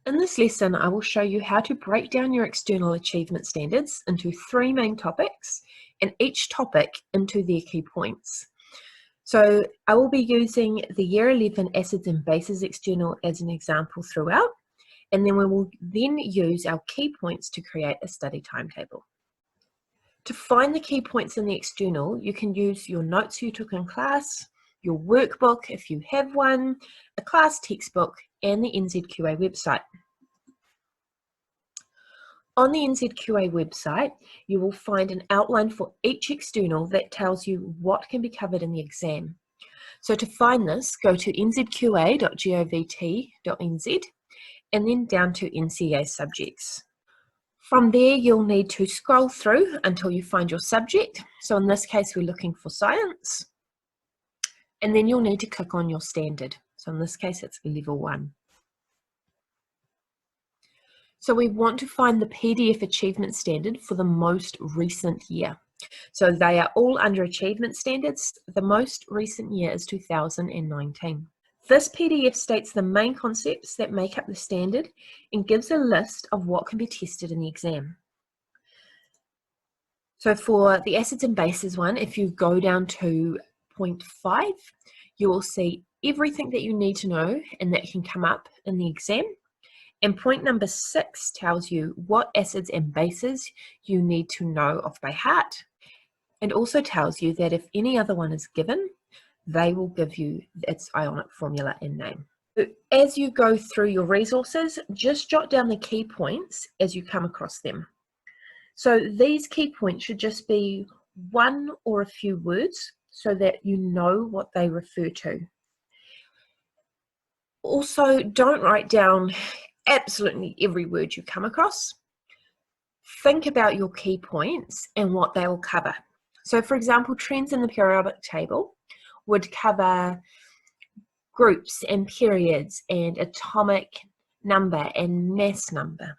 In this lesson, I will show you how to break down your external achievement standards into 3 main topics and each topic into their key points. So I will be using the Year 11 Acids and Bases External as an example throughout, and then we will then use our key points to create a study timetable. To find the key points in the external, you can use your notes you took in class, your workbook if you have one, a class textbook, and the NZQA website. On the NZQA website, you will find an outline for each external that tells you what can be covered in the exam. So to find this, go to nzqa.govt.nz and then down to NCEA subjects. From there, you'll need to scroll through until you find your subject. So in this case, we're looking for science. And then you'll need to click on your standard. So in this case, it's level 1. So we want to find the PDF achievement standard for the most recent year. So they are all under achievement standards. The most recent year is 2019. This PDF states the main concepts that make up the standard and gives a list of what can be tested in the exam. So for the acids and bases one, if you go down to point 5, you will see everything that you need to know and that can come up in the exam. And point number 6 tells you what acids and bases you need to know off by heart, and also tells you that if any other one is given, they will give you its ionic formula and name. So as you go through your resources, just jot down the key points as you come across them. So these key points should just be one or a few words so that you know what they refer to. Also, don't write down absolutely every word you come across. Think about your key points and what they will cover. So for example, trends in the periodic table would cover groups and periods and atomic number and mass number.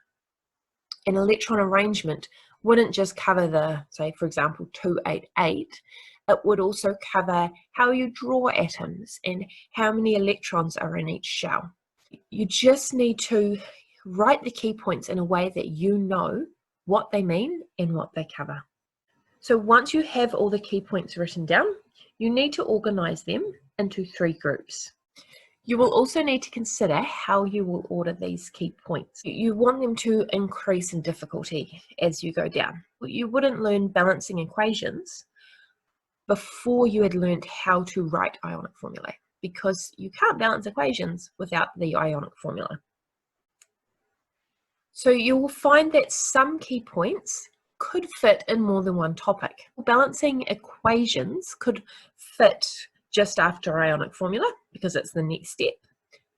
An electron arrangement wouldn't just cover the, say for example, 288. It would also cover how you draw atoms and how many electrons are in each shell. You just need to write the key points in a way that you know what they mean and what they cover. So once you have all the key points written down, you need to organize them into 3 groups. You will also need to consider how you will order these key points. You want them to increase in difficulty as you go down. You wouldn't learn balancing equations before you had learned how to write ionic formulae, because you can't balance equations without the ionic formula. So you will find that some key points could fit in more than one topic. Balancing equations could fit just after ionic formula because it's the next step,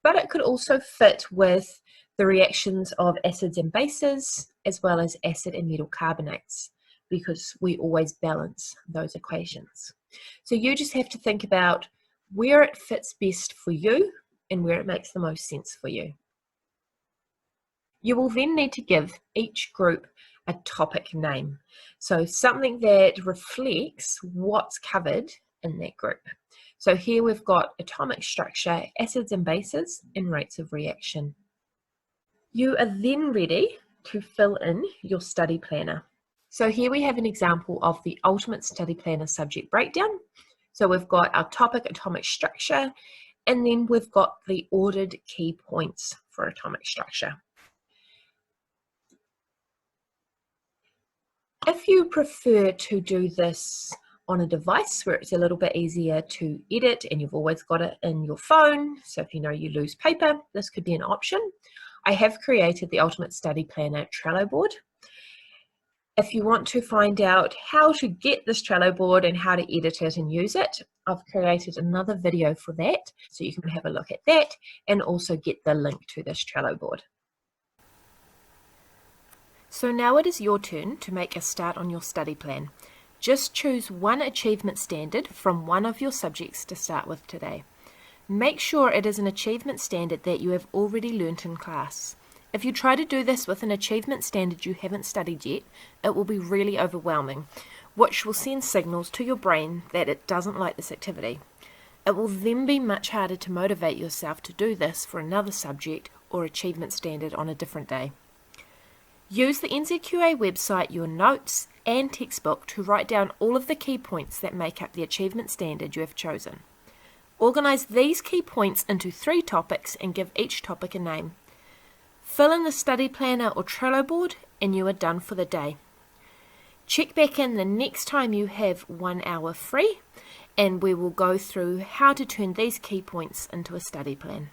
but it could also fit with the reactions of acids and bases as well as acid and metal carbonates, because we always balance those equations. So you just have to think about where it fits best for you and where it makes the most sense for you. You will then need to give each group a topic name, so something that reflects what's covered in that group. So here we've got atomic structure, acids and bases, and rates of reaction. You are then ready to fill in your study planner. So here we have an example of the ultimate study planner subject breakdown. So we've got our topic, atomic structure, and then we've got the ordered key points for atomic structure. If you prefer to do this on a device where it's a little bit easier to edit and you've always got it in your phone, so if you know you lose paper, this could be an option. I have created the Ultimate Study Planner Trello board. If you want to find out how to get this Trello board and how to edit it and use it, I've created another video for that, so you can have a look at that and also get the link to this Trello board. So now it is your turn to make a start on your study plan. Just choose one achievement standard from one of your subjects to start with today. Make sure it is an achievement standard that you have already learnt in class. If you try to do this with an achievement standard you haven't studied yet, it will be really overwhelming, which will send signals to your brain that it doesn't like this activity. It will then be much harder to motivate yourself to do this for another subject or achievement standard on a different day. Use the NCEA website, your notes and textbook to write down all of the key points that make up the achievement standard you have chosen. Organise these key points into 3 topics and give each topic a name. Fill in the study planner or Trello board and you are done for the day. Check back in the next time you have 1 hour free and we will go through how to turn these key points into a study plan.